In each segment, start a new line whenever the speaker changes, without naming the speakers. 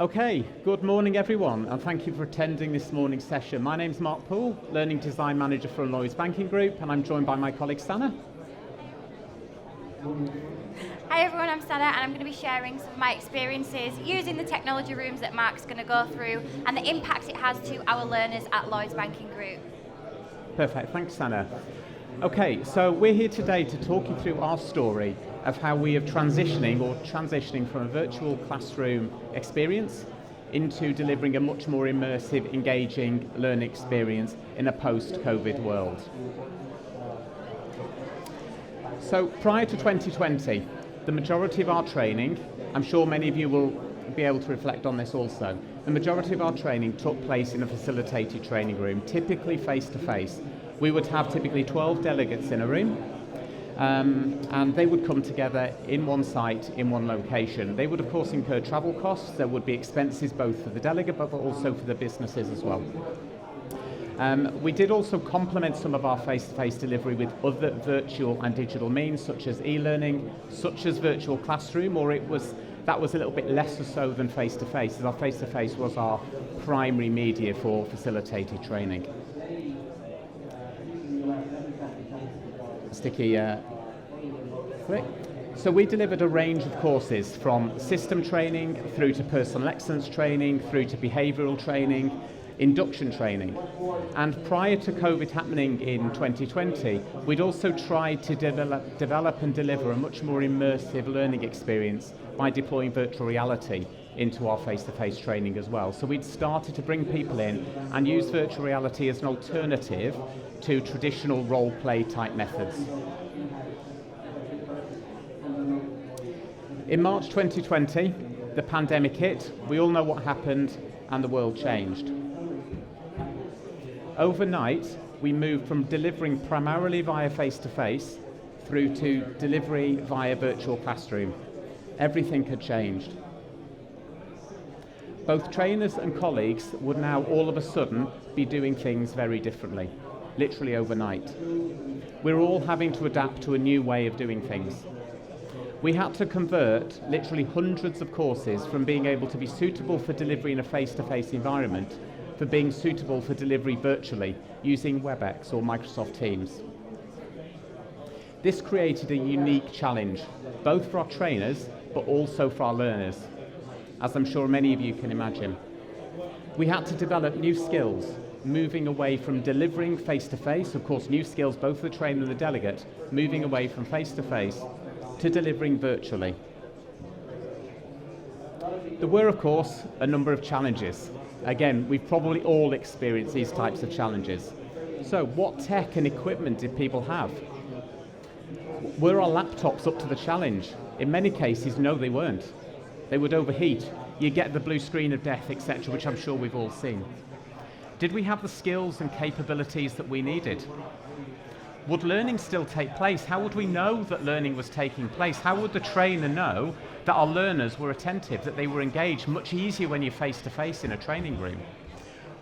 Okay, good morning everyone, and thank you for attending this morning's session. My name's Mark Poole, Learning Design Manager for Lloyds Banking Group, and I'm joined by my colleague Sana.
Hi everyone, I'm Sana and I'm going to be sharing some of my experiences using the technology rooms that Mark's going to go through and the impact it has to our learners at Lloyds Banking Group.
Perfect, thanks Sana. Okay, so we're here today to talk you through our story of how we are transitioning from a virtual classroom experience into delivering a much more immersive, engaging learning experience in a post-COVID world. So prior to 2020, the majority of our training, I'm sure many of you will be able to reflect on this also, the majority of our training took place in a facilitated training room, typically face-to-face. We would have typically 12 delegates in a room, and they would come together in one site, in one location. They would of course incur travel costs. There would be expenses both for the delegate but also for the businesses as well. We did also complement some of our face-to-face delivery with other virtual and digital means such as e-learning, such as virtual classroom, or that was a little bit less so than face-to-face, as our face-to-face was our primary media for facilitated training. Sticky flick. So we delivered a range of courses from system training through to personal excellence training, through to behavioural training, induction training. And prior to COVID happening in 2020, we'd also tried to develop and deliver a much more immersive learning experience by deploying virtual reality into our face-to-face training as well. So we'd started to bring people in and use virtual reality as an alternative to traditional role-play type methods. In March 2020, the pandemic hit. We all know what happened and the world changed. Overnight, we moved from delivering primarily via face-to-face through to delivery via virtual classroom. Everything had changed. Both trainers and colleagues would now all of a sudden be doing things very differently, literally overnight. We're all having to adapt to a new way of doing things. We had to convert literally hundreds of courses from being able to be suitable for delivery in a face-to-face environment for being suitable for delivery virtually using WebEx or Microsoft Teams. This created a unique challenge, both for our trainers but also for our learners, as I'm sure many of you can imagine. We had to develop new skills, moving away from delivering face-to-face, of course new skills both for the trainer and the delegate, moving away from face-to-face to delivering virtually. There were of course a number of challenges. Again, we've probably all experienced these types of challenges. So what tech and equipment did people have? Were our laptops up to the challenge? In many cases, no, they weren't. They would overheat. You get the blue screen of death, etc., which I'm sure we've all seen. Did we have the skills and capabilities that we needed? Would learning still take place? How would we know that learning was taking place? How would the trainer know that our learners were attentive, that they were engaged? Much easier when you're face-to-face in a training room.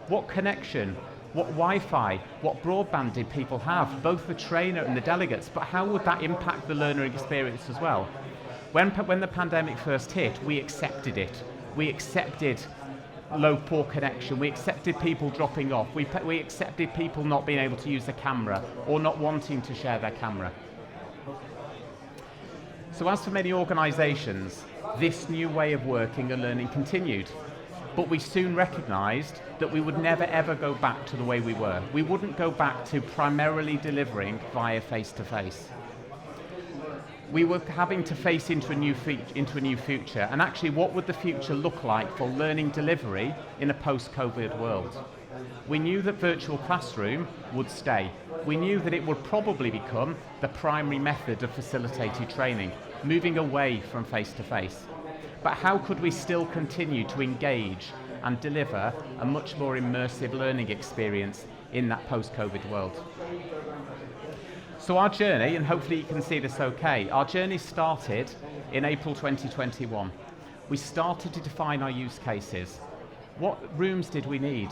What connection, what Wi-Fi, what broadband did people have? Both the trainer and the delegates, but how would that impact the learner experience as well? When the pandemic first hit, we accepted it. We accepted poor connection. We accepted people dropping off. We accepted people not being able to use the camera or not wanting to share their camera. So as for many organisations, this new way of working and learning continued. But we soon recognised that we would never ever go back to the way we were. We wouldn't go back to primarily delivering via face-to-face. We were having to face into a new future, and actually what would the future look like for learning delivery in a post-COVID world? We knew that virtual classroom would stay. We knew that it would probably become the primary method of facilitated training, moving away from face-to-face. But how could we still continue to engage and deliver a much more immersive learning experience in that post-COVID world? So our journey, and hopefully you can see this okay, our journey started in April 2021. We started to define our use cases. What rooms did we need?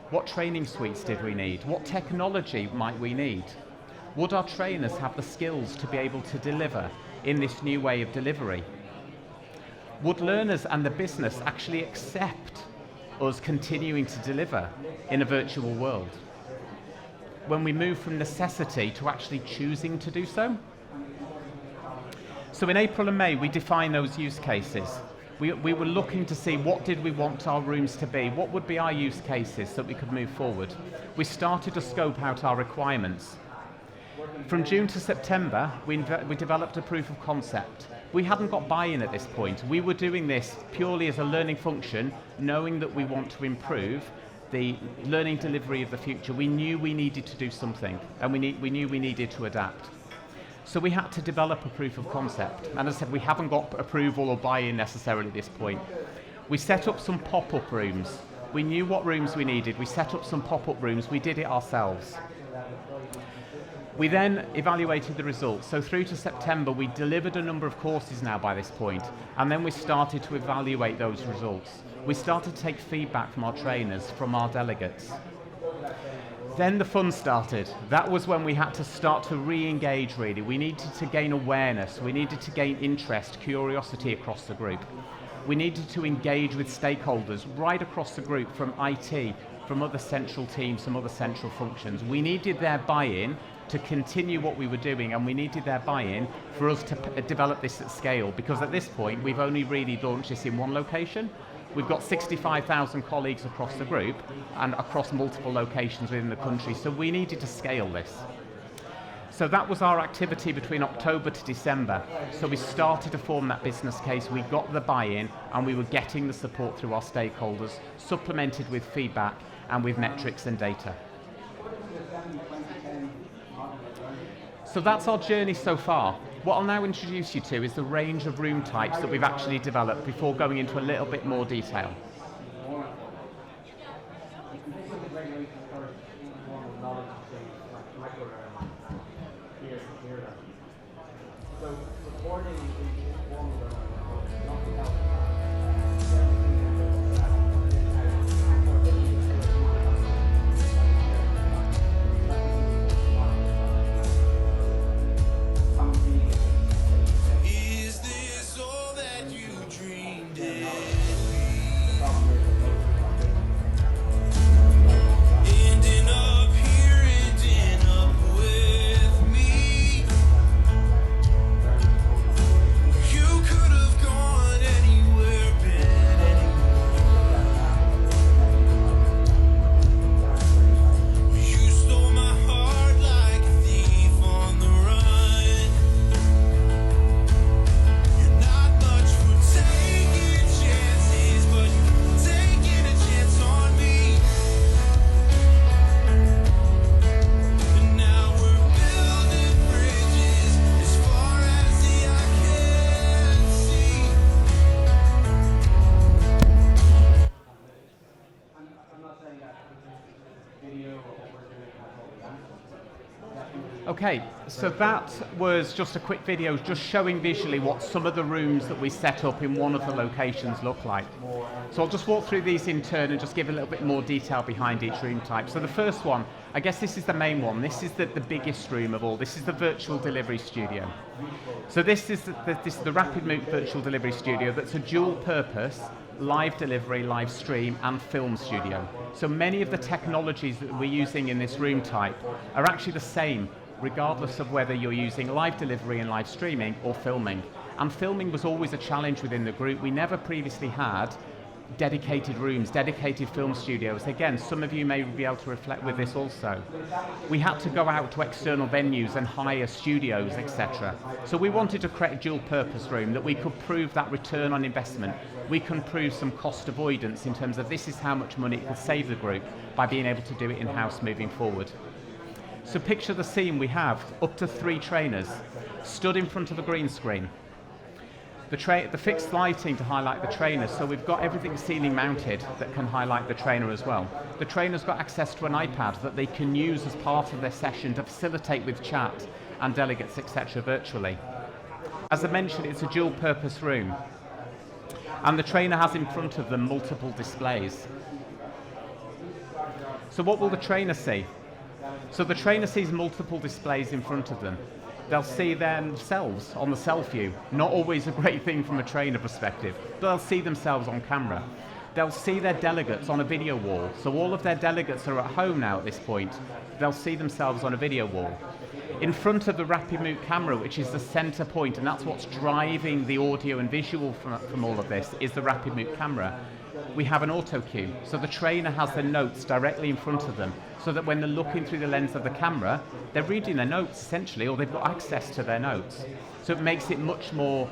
What training suites did we need? What technology might we need? Would our trainers have the skills to be able to deliver in this new way of delivery? Would learners and the business actually accept us continuing to deliver in a virtual world? When we move from necessity to actually choosing to do so? So in April and May, we defined those use cases. We were looking to see what did we want our rooms to be, what would be our use cases so that we could move forward. We started to scope out our requirements. From June to September, we developed a proof of concept. We hadn't got buy-in at this point. We were doing this purely as a learning function, knowing that we want to improve the learning delivery of the future. We knew we needed to do something, and we knew we needed to adapt. So we had to develop a proof of concept. And as I said, we haven't got approval or buy-in necessarily at this point. We set up some pop-up rooms. We knew what rooms we needed. We set up some pop-up rooms. We did it ourselves. We then evaluated the results. So through to September, we delivered a number of courses now by this point, and then we started to evaluate those results. We started to take feedback from our trainers, from our delegates. Then the fun started. That was when we had to start to re-engage, really. We needed to gain awareness. We needed to gain interest, curiosity across the group. We needed to engage with stakeholders right across the group, from IT, from other central teams, some other central functions. We needed their buy-in to continue what we were doing, and we needed their buy-in for us to develop this at scale, because at this point we've only really launched this in one location. We've got 65,000 colleagues across the group and across multiple locations within the country, so we needed to scale this. So that was our activity between October to December. So we started to form that business case, we got the buy-in, and we were getting the support through our stakeholders, supplemented with feedback and with metrics and data. So that's our journey so far. What I'll now introduce you to is the range of room types that we've actually developed before going into a little bit more detail. Okay, so that was just a quick video just showing visually what some of the rooms that we set up in one of the locations look like. So I'll just walk through these in turn and just give a little bit more detail behind each room type. So the first one, I guess this is the main one. This is the biggest room of all. This is the virtual delivery studio. So this is the Rapid MOOC virtual delivery studio that's a dual purpose, live delivery, live stream and film studio. So many of the technologies that we're using in this room type are actually the same, regardless of whether you're using live delivery and live streaming or filming. And filming was always a challenge within the group. We never previously had dedicated rooms, dedicated film studios. Again, some of you may be able to reflect with this also. We had to go out to external venues and hire studios, etc. So we wanted to create a dual purpose room that we could prove that return on investment. We can prove some cost avoidance in terms of this is how much money it could save the group by being able to do it in-house moving forward. So picture the scene. We have up to 3 trainers stood in front of a green screen. The fixed lighting to highlight the trainer, so we've got everything ceiling mounted that can highlight the trainer as well. The trainer's got access to an iPad that they can use as part of their session to facilitate with chat and delegates, etc. virtually. As I mentioned, it's a dual purpose room, and the trainer has in front of them multiple displays. So what will the trainer see? So the trainer sees multiple displays in front of them. they'll see themselves on the self view. Not always a great thing from a trainer perspective, but they'll see themselves on camera. They'll see their delegates on a video wall. So all of their delegates are at home now at this point. They'll see themselves on a video wall. In front of the RapidMOOC camera, which is the center point, and that's what's driving the audio and visual from all of this, is the RapidMOOC camera. We have an auto cue, so the trainer has the notes directly in front of them, so that when they're looking through the lens of the camera, they're reading their notes essentially, or they've got access to their notes. So it makes it much more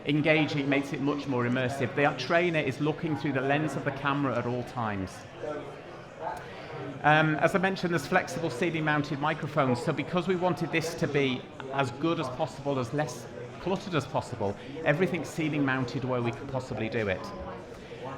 engaging, it makes it much more immersive. The trainer is looking through the lens of the camera at all times. As I mentioned, there's flexible ceiling mounted microphones, so because we wanted this to be as good as possible, as less cluttered as possible, everything's ceiling mounted where we could possibly do it.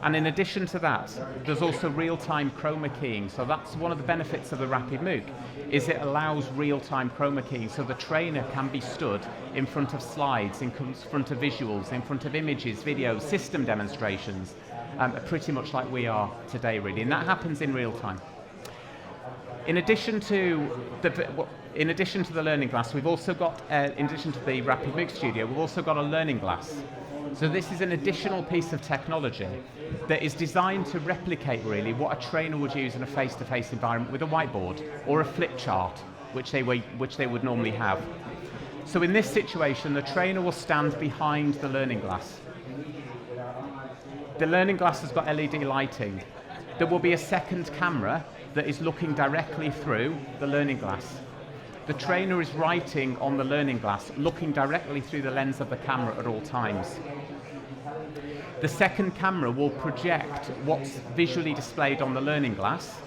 And in addition to that, there's also real-time chroma keying. So that's one of the benefits of the RapidMOOC, is it allows real-time chroma keying. So the trainer can be stood in front of slides, in front of visuals, in front of images, videos, system demonstrations, pretty much like we are today, really. And that happens in real time. In addition to the learning glass, we've also got, in addition to the RapidMOOC Studio, we've also got a learning glass. So this is an additional piece of technology that is designed to replicate really what a trainer would use in a face-to-face environment with a whiteboard or a flip chart, which they would normally have. So in this situation, the trainer will stand behind the learning glass. The learning glass has got LED lighting. There will be a second camera that is looking directly through the learning glass. The trainer is writing on the learning glass, looking directly through the lens of the camera at all times. The second camera will project what's visually displayed on the learning glass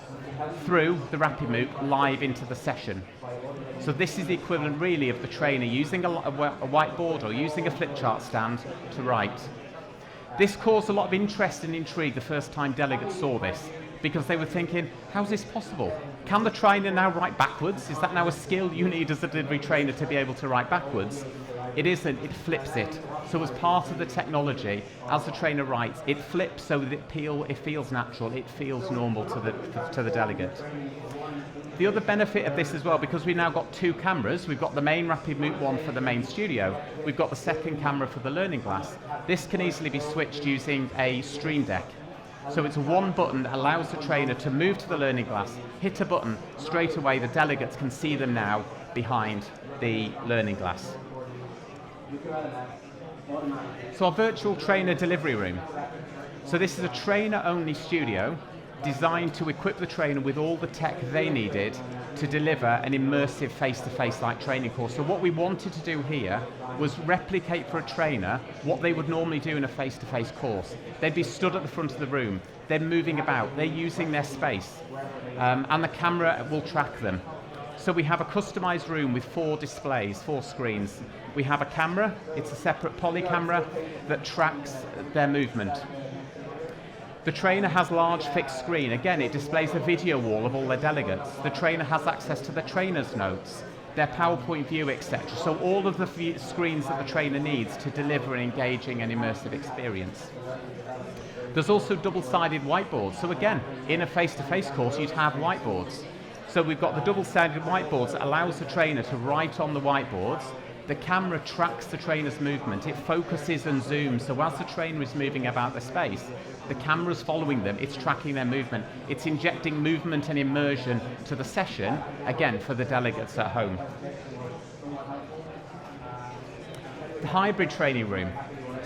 through the RapidMOOC live into the session. So this is the equivalent really of the trainer using a whiteboard or using a flip chart stand to write. This caused a lot of interest and intrigue the first time delegates saw this, because they were thinking, how's this possible? Can the trainer now write backwards? Is that now a skill you need as a delivery trainer to be able to write backwards? It isn't, it flips it. So as part of the technology, as the trainer writes, it flips so that it feels natural, it feels normal to the delegate. The other benefit of this as well, because we've now got two cameras, we've got the main RapidMOOC one for the main studio, we've got the second camera for the learning glass. This can easily be switched using a Stream Deck. So it's one button that allows the trainer to move to the learning glass, hit a button, straight away the delegates can see them now behind the learning glass. So our virtual trainer delivery room. So this is a trainer-only studio designed to equip the trainer with all the tech they needed to deliver an immersive face-to-face like training course. So what we wanted to do here was replicate for a trainer what they would normally do in a face-to-face course. They'd be stood at the front of the room, they're moving about, they're using their space, and the camera will track them. So we have a customized room with 4 displays, 4 screens. We have a camera, it's a separate poly camera that tracks their movement. The trainer has large fixed screen. Again, it displays a video wall of all their delegates. The trainer has access to the trainer's notes, their PowerPoint view, etc. So all of the screens that the trainer needs to deliver an engaging and immersive experience. There's also double-sided whiteboards. So again, in a face-to-face course, you'd have whiteboards. So we've got the double-sided whiteboards that allows the trainer to write on the whiteboards. The camera tracks the trainer's movement. It focuses and zooms. So as the trainer is moving about the space, the camera's following them. It's tracking their movement. It's injecting movement and immersion to the session, again, for the delegates at home. The hybrid training room.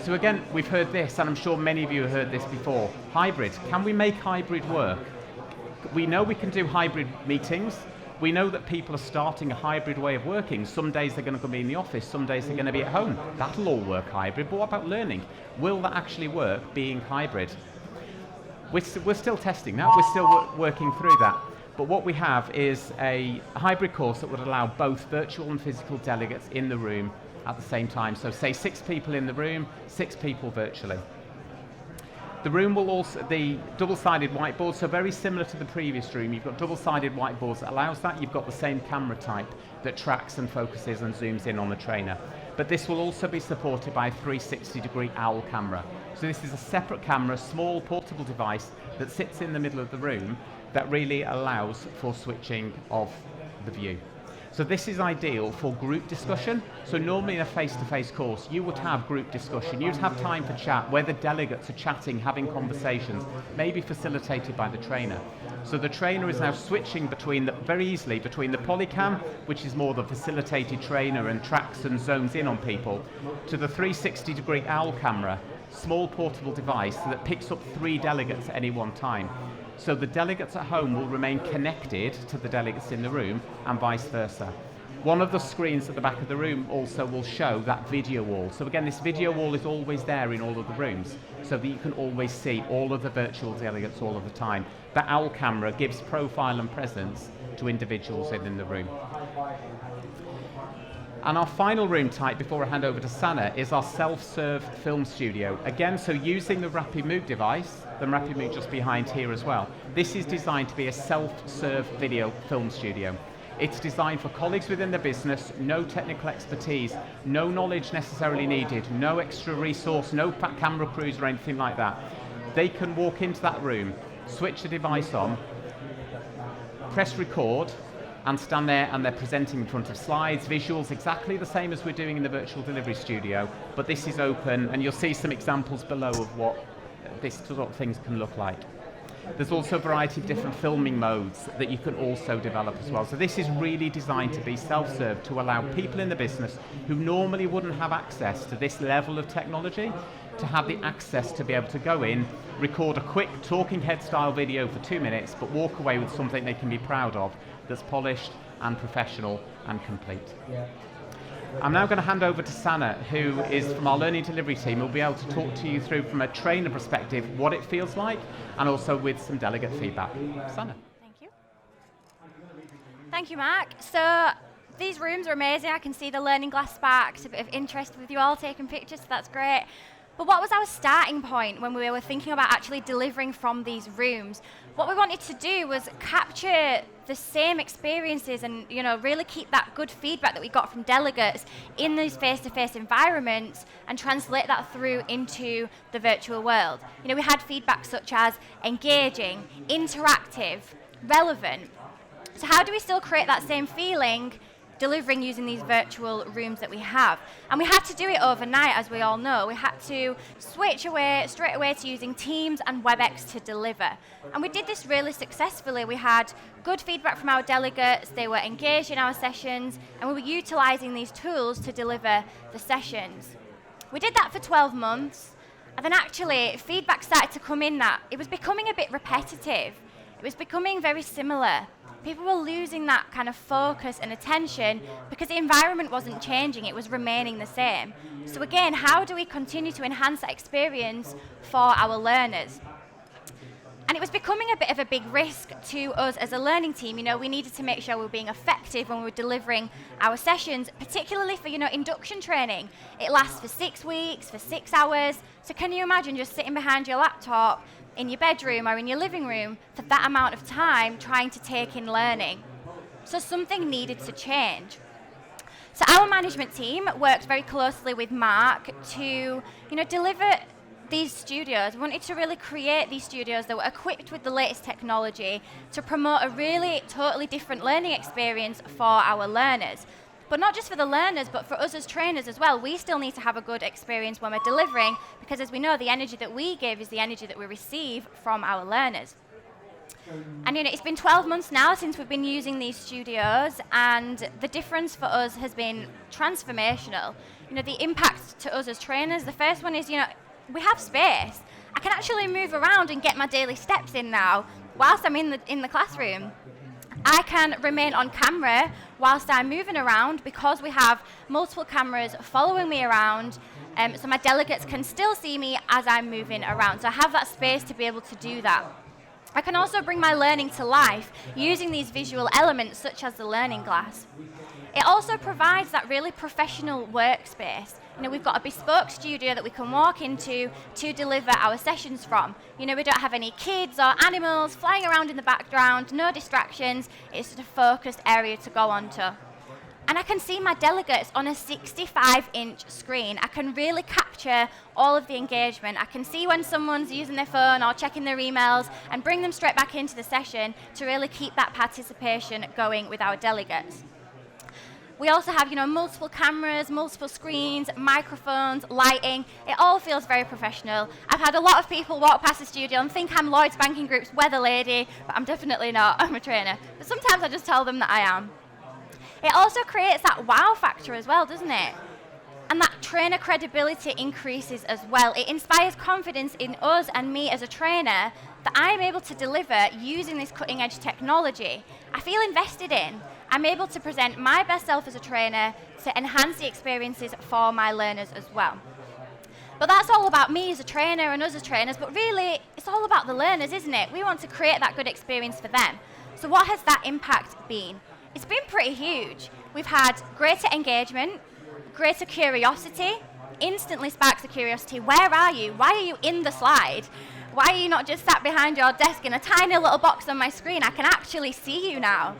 So again, we've heard this, and I'm sure many of you have heard this before. Hybrid. Can we make hybrid work? We know we can do hybrid meetings. We know that people are starting a hybrid way of working. Some days they're going to be in the office, some days they're going to be at home. That'll all work hybrid, but what about learning? Will that actually work being hybrid? We're still testing that, we're still working through that. But what we have is a hybrid course that would allow both virtual and physical delegates in the room at the same time. So say 6 people in the room, 6 people virtually. The room will also, the double-sided whiteboard, so very similar to the previous room, you've got double-sided whiteboards that allows that. You've got the same camera type that tracks and focuses and zooms in on the trainer. But this will also be supported by a 360-degree owl camera. So this is a separate camera, small portable device that sits in the middle of the room that really allows for switching of the view. So this is ideal for group discussion. So normally in a face-to-face course, you would have group discussion. You'd have time for chat where the delegates are chatting, having conversations, maybe facilitated by the trainer. So the trainer is now switching very easily between the polycam, which is more the facilitated trainer and tracks and zones in on people, to the 360-degree owl camera, small portable device that picks up 3 delegates at any one time. So the delegates at home will remain connected to the delegates in the room and vice versa. One of the screens at the back of the room also will show that video wall. So again, this video wall is always there in all of the rooms so that you can always see all of the virtual delegates all of the time. The owl camera gives profile and presence to individuals within the room. And our final room type before I hand over to Sana is our self-serve film studio. Again, so using the Rapid Move device, the Rapid Move just behind here as well. This is designed to be a self-serve video film studio. It's designed for colleagues within the business, no technical expertise, no knowledge necessarily needed, no extra resource, no camera crews or anything like that. They can walk into that room, switch the device on, press record, and stand there and they're presenting in front of slides, visuals, exactly the same as we're doing in the virtual delivery studio, but this is open and you'll see some examples below of what this sort of things can look like. There's also a variety of different filming modes that you can also develop as well. So this is really designed to be self-serve, to allow people in the business who normally wouldn't have access to this level of technology to have the access to be able to go in, record a quick talking head style video for 2 minutes, but walk away with something they can be proud of that's polished and professional and complete. I'm now going to hand over to Sana, who is from our learning delivery team, who will be able to talk to you through from a trainer perspective what it feels like and also with some delegate feedback. Sana.
Thank you. Thank you, Mark. So these rooms are amazing. I can see the learning glass sparks, a bit of interest with you all taking pictures, so that's great. But what was our starting point when we were thinking about actually delivering from these rooms? What we wanted to do was capture the same experiences and really keep that good feedback that we got from delegates in these face-to-face environments and translate that through into the virtual world. We had feedback such as engaging, interactive, relevant. So how do we still create that same feeling delivering using these virtual rooms that we have? And we had to do it overnight, as we all know. We had to switch straight away to using Teams and WebEx to deliver. And we did this really successfully. We had good feedback from our delegates, they were engaged in our sessions, and we were utilising these tools to deliver the sessions. We did that for 12 months, and then actually feedback started to come in that it was becoming a bit repetitive. It was becoming very similar. People were losing that kind of focus and attention because the environment wasn't changing, it was remaining the same. So again, how do we continue to enhance that experience for our learners? And it was becoming a bit of a big risk to us as a learning team. We needed to make sure we were being effective when we were delivering our sessions, particularly for, induction training. It lasts for 6 weeks, for 6 hours. So can you imagine just sitting behind your laptop in your bedroom or in your living room for that amount of time trying to take in learning? So something needed to change. So our management team worked very closely with Mark to, deliver these studios. We wanted to really create these studios that were equipped with the latest technology to promote a really totally different learning experience for our learners. But not just for the learners, but for us as trainers as well. We still need to have a good experience when we're delivering, because as we know, the energy that we give is the energy that we receive from our learners. And it's been 12 months now since we've been using these studios, and the difference for us has been transformational. The impact to us as trainers, the first one is, we have space. I can actually move around and get my daily steps in now whilst I'm in the classroom. I can remain on camera whilst I'm moving around because we have multiple cameras following me around, so my delegates can still see me as I'm moving around. So I have that space to be able to do that. I can also bring my learning to life using these visual elements such as the learning glass. It also provides that really professional workspace. We've got a bespoke studio that we can walk into to deliver our sessions from. We don't have any kids or animals flying around in the background, no distractions. It's just a focused area to go onto. And I can see my delegates on a 65-inch screen. I can really capture all of the engagement. I can see when someone's using their phone or checking their emails and bring them straight back into the session to really keep that participation going with our delegates. We also have, multiple cameras, multiple screens, microphones, lighting. It all feels very professional. I've had a lot of people walk past the studio and think I'm Lloyds Banking Group's weather lady, but I'm definitely not. I'm a trainer. But sometimes I just tell them that I am. It also creates that wow factor as well, doesn't it? And that trainer credibility increases as well. It inspires confidence in us and me as a trainer that I'm able to deliver using this cutting edge technology. I feel invested in. I'm able to present my best self as a trainer to enhance the experiences for my learners as well. But that's all about me as a trainer and us as trainers, but really it's all about the learners, isn't it? We want to create that good experience for them. So what has that impact been? It's been pretty huge. We've had greater engagement, greater curiosity, instantly sparks the curiosity. Where are you? Why are you in the slide? Why are you not just sat behind your desk in a tiny little box on my screen? I can actually see you now.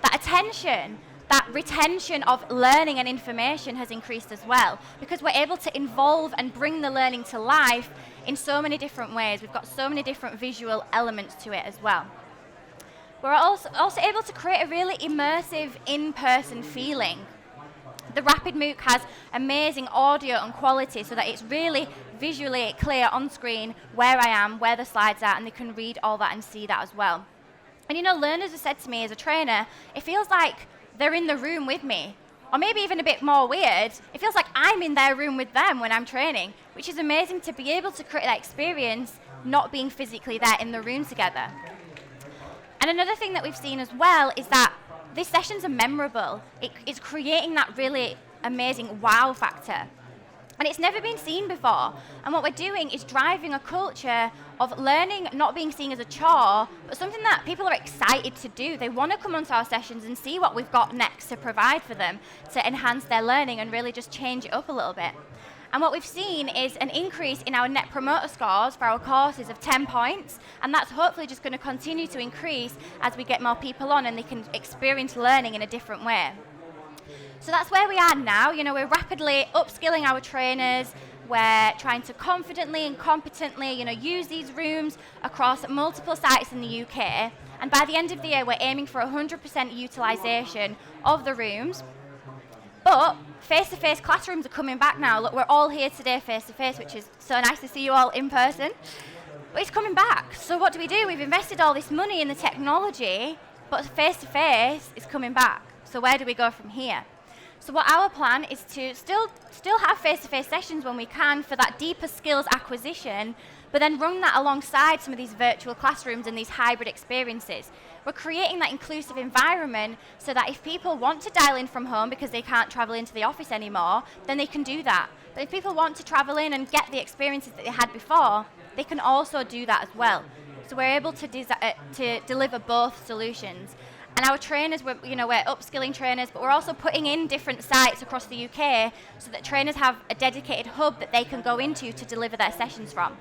That attention, that retention of learning and information has increased as well, because we're able to involve and bring the learning to life in so many different ways. We've got so many different visual elements to it as well. We're also able to create a really immersive in-person feeling. The Rapid MOOC has amazing audio and quality so that it's really visually clear on screen where I am, where the slides are, and they can read all that and see that as well. And learners have said to me as a trainer, it feels like they're in the room with me. Or maybe even a bit more weird, it feels like I'm in their room with them when I'm training, which is amazing to be able to create that experience not being physically there in the room together. And another thing that we've seen as well is that these sessions are memorable. It's creating that really amazing wow factor. And it's never been seen before. And what we're doing is driving a culture of learning not being seen as a chore, but something that people are excited to do. They want to come onto our sessions and see what we've got next to provide for them to enhance their learning and really just change it up a little bit. And what we've seen is an increase in our net promoter scores for our courses of 10 points, and that's hopefully just going to continue to increase as we get more people on and they can experience learning in a different way. So that's where we are now. We're rapidly upskilling our trainers. We're trying to confidently and competently, use these rooms across multiple sites in the UK. And by the end of the year, we're aiming for 100% utilisation of the rooms. But face-to-face classrooms are coming back now. Look, we're all here today face-to-face, which is so nice to see you all in person. But it's coming back. So what do? We've invested all this money in the technology, but face-to-face is coming back. So where do we go from here? So what our plan is to still have face-to-face sessions when we can for that deeper skills acquisition, but then run that alongside some of these virtual classrooms and these hybrid experiences. We're creating that inclusive environment so that if people want to dial in from home because they can't travel into the office anymore, then they can do that. But if people want to travel in and get the experiences that they had before, they can also do that as well. So we're able to deliver both solutions. And our trainers, we're upskilling trainers, but we're also putting in different sites across the UK so that trainers have a dedicated hub that they can go into to deliver their sessions from.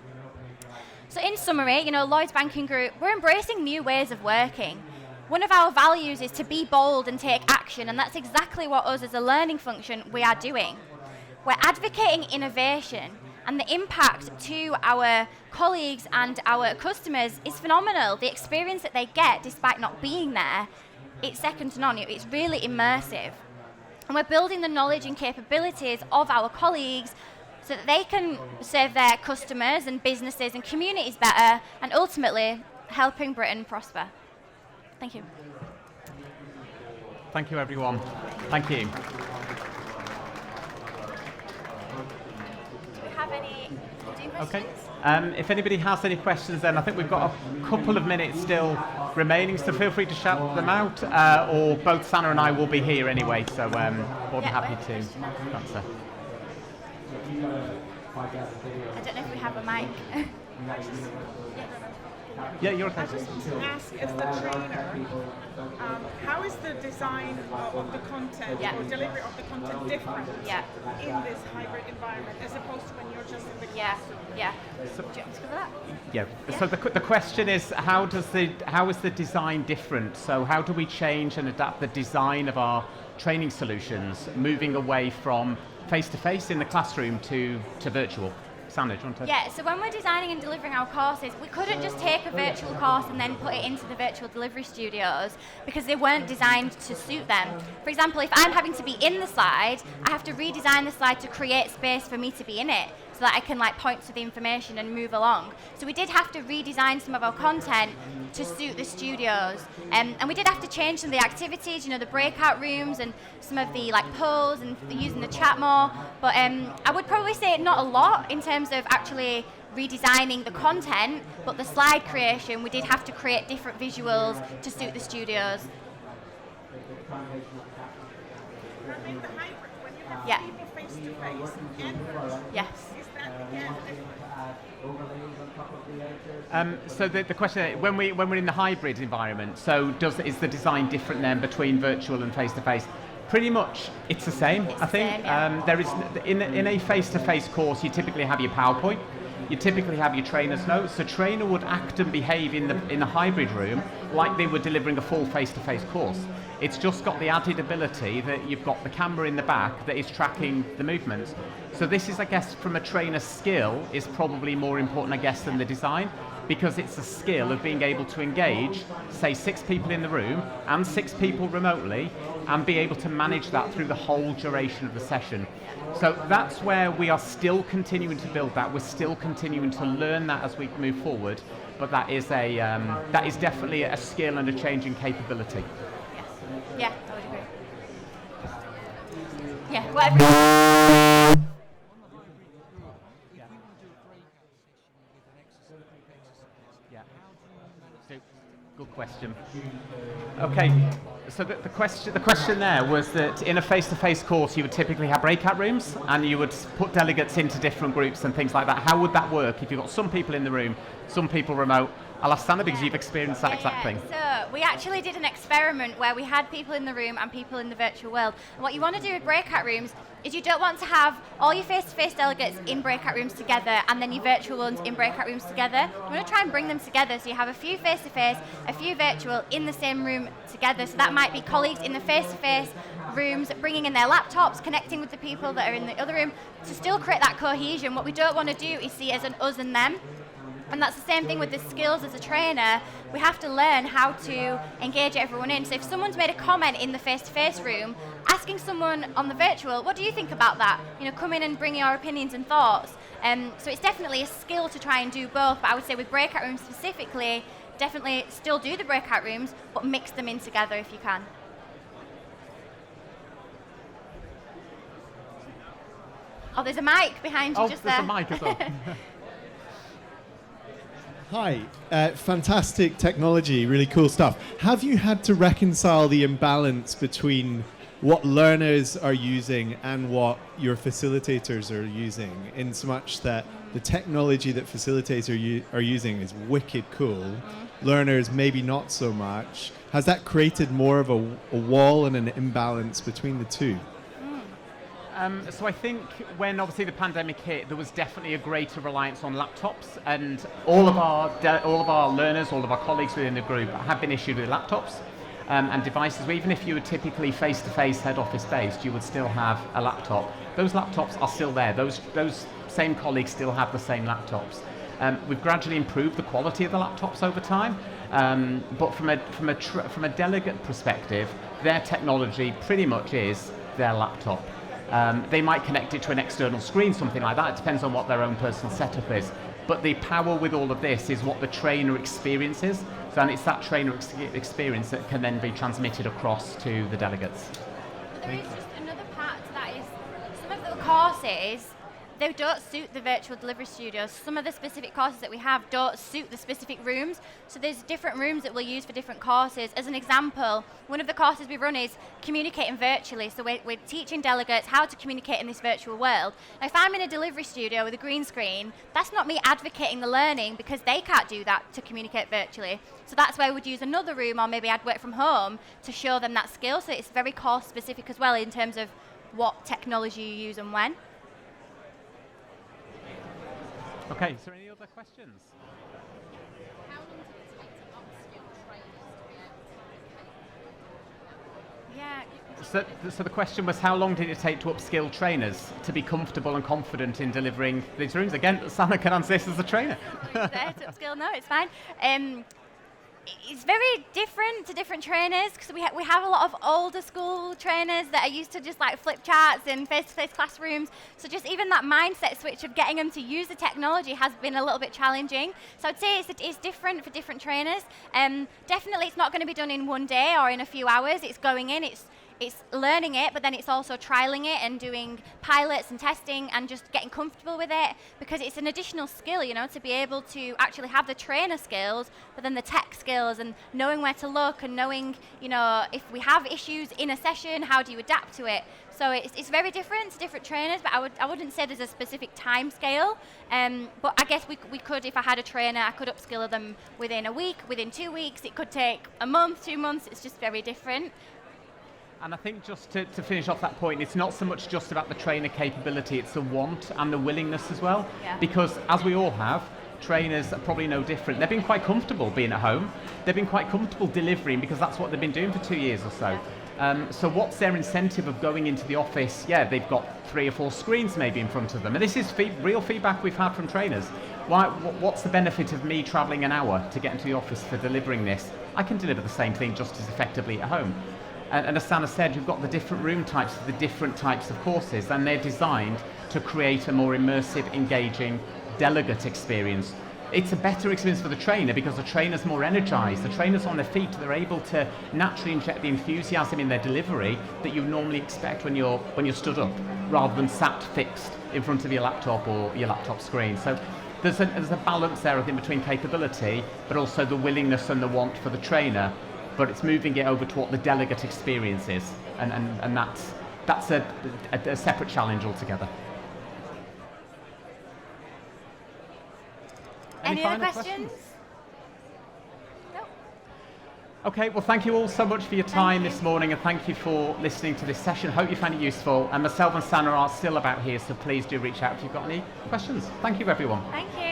So in summary, Lloyds Banking Group, we're embracing new ways of working. One of our values is to be bold and take action, and that's exactly what us as a learning function we are doing. We're advocating innovation, and the impact to our colleagues and our customers is phenomenal. The experience that they get despite not being there, it's second to none. It's really immersive. And we're building the knowledge and capabilities of our colleagues so that they can serve their customers and businesses and communities better, and ultimately helping Britain prosper. Thank you.
Thank you, everyone. Thank you.
Do we have any questions?
Okay. If anybody has any questions, then I think we've got a couple of minutes still remaining, so feel free to shout them out, or both Sana and I will be here anyway, so more than happy to answer.
I don't know if we have a mic.
Yeah, you're okay.
I just want to ask, as the trainer, how is the design of the content or delivery of the content different in this hybrid environment as opposed to when you're just in the classroom?
So,
Do you want to cover that?
Yeah. So the question is, how is the design different? So how do we change and adapt the design of our training solutions, moving away from face-to-face in the classroom to virtual? Sandra, do you want to?
Yeah, so when we're designing and delivering our courses, we couldn't just take a virtual course and then put it into the virtual delivery studios because they weren't designed to suit them. For example, if I'm having to be in the slide, I have to redesign the slide to create space for me to be in it so that I can like point to the information and move along. So we did have to redesign some of our content to suit the studios. And we did have to change some of the activities, you know, the breakout rooms and some of the like polls and using the chat more. But I would probably say not a lot in terms of actually redesigning the content, but the slide creation, we did have to create different visuals to suit the studios.
In the hybrid, when you have
Yeah.
people face to face and virtual,
Yes.
is that again
So the question, when we're in the hybrid environment, so is the design different then between virtual and face-to-face? Pretty much, it's the same. I think
same, yeah.
there is in a face-to-face course, you typically have your PowerPoint, you typically have your trainer's notes. So trainer would act and behave in the hybrid room like they were delivering a full face-to-face course. It's just got the added ability that you've got the camera in the back that is tracking the movements. So this is, I guess, from a trainer's skill, is probably more important, I guess, than the design, because it's a skill of being able to engage, say, 6 people in the room and 6 people remotely, and be able to manage that through the whole duration of the session. So that's where we are still continuing to build that. We're still continuing to learn that as we move forward, but that is definitely a skill and a change in capability.
Yeah, I would agree. Yeah, whatever.
Yeah. Good question. Okay, so the question there was that in a face-to-face course you would typically have breakout rooms and you would put delegates into different groups and things like that. How would that work if you've got some people in the room, some people remote? I'll ask Sandra because you've experienced that exact thing.
So we actually did an experiment where we had people in the room and people in the virtual world. And what you want to do with breakout rooms is you don't want to have all your face-to-face delegates in breakout rooms together and then your virtual ones in breakout rooms together. You want to try and bring them together so you have a few face-to-face, a few virtual in the same room together. So that might be colleagues in the face-to-face rooms bringing in their laptops, connecting with the people that are in the other room to still create that cohesion. What we don't want to do is see as an us and them. And that's the same thing with the skills as a trainer. We have to learn how to engage everyone in. So if someone's made a comment in the face-to-face room, asking someone on the virtual, what do you think about that? You know, come in and bring your opinions and thoughts. So it's definitely a skill to try and do both. But I would say with breakout rooms specifically, definitely still do the breakout rooms, but mix them in together if you can. Oh, there's a mic behind you just there.
Oh, there's a mic as well.
Hi, fantastic technology, really cool stuff. Have you had to reconcile the imbalance between what learners are using and what your facilitators are using, in so much that the technology that facilitators are using is wicked cool, learners maybe not so much? Has that created more of a wall and an imbalance between the two?
So I think when obviously the pandemic hit, there was definitely a greater reliance on laptops, and all of our learners, all of our colleagues within the group have been issued with laptops and devices. Even if you were typically face-to-face head office based, you would still have a laptop. Those laptops are still there. Those same colleagues still have the same laptops. We've gradually improved the quality of the laptops over time, but from a delegate perspective, their technology pretty much is their laptop. They might connect it to an external screen, something like that. It depends on what their own personal setup is. But the power with all of this is what the trainer experiences. So, and it's that trainer experience that can then be transmitted across to the delegates.
But there is just another part to that is some of the courses, they don't suit the virtual delivery studios. Some of the specific courses that we have don't suit the specific rooms. So there's different rooms that we'll use for different courses. As an example, one of the courses we run is communicating virtually. So we're teaching delegates how to communicate in this virtual world. Now, if I'm in a delivery studio with a green screen, that's not me advocating the learning because they can't do that to communicate virtually. So that's where we'd use another room, or maybe I'd work from home to show them that skill. So it's very course specific as well in terms of what technology you use and when.
Okay, is there any other questions?
How long did it take to upskill trainers to be able to communicate?
Yeah.
So the question was, how long did it take to upskill trainers to be comfortable and confident in delivering these rooms? Again, Sana can answer this as a trainer.
There to upskill, no, it's fine. It's very different to different trainers because we have a lot of older school trainers that are used to just like flip charts and face-to-face classrooms. So just even that mindset switch of getting them to use the technology has been a little bit challenging. So I'd say it's different for different trainers. Definitely it's not going to be done in one day or in a few hours. It's going in, it's learning it, but then it's also trialing it and doing pilots and testing and just getting comfortable with it, because it's an additional skill, you know, to be able to actually have the trainer skills, but then the tech skills and knowing where to look and knowing, you know, if we have issues in a session, how do you adapt to it? So it's very different to different trainers, but I wouldn't say there's a specific time scale. But I guess we could, if I had a trainer, I could upskill them within a week, within 2 weeks. It could take a month, 2 months. It's just very different.
And I think just to finish off that point, it's not so much just about the trainer capability, it's the want and the willingness as well.
Yeah.
Because as we all have, trainers are probably no different. They've been quite comfortable being at home. They've been quite comfortable delivering because that's what they've been doing for 2 years or so. So what's their incentive of going into the office? Yeah, they've got 3 or 4 screens maybe in front of them. And this is real feedback we've had from trainers. What's the benefit of me traveling an hour to get into the office for delivering this? I can deliver the same thing just as effectively at home. And as Sana said, you've got the different room types for the different types of courses, and they're designed to create a more immersive, engaging delegate experience. It's a better experience for the trainer because the trainer's more energized, the trainer's on their feet, they're able to naturally inject the enthusiasm in their delivery that you normally expect when you're stood up, rather than sat fixed in front of your laptop or your laptop screen. So there's a balance there, I think, between capability, but also the willingness and the want for the trainer. But it's moving it over to what the delegate experience is, and that's a separate challenge altogether.
Any other questions? No.
Okay, well thank you all so much for your time this morning, and thank you for listening to this session. Hope you found it useful, and myself and Sana are still about here, so please do reach out if you've got any questions. Thank you everyone.
Thank you.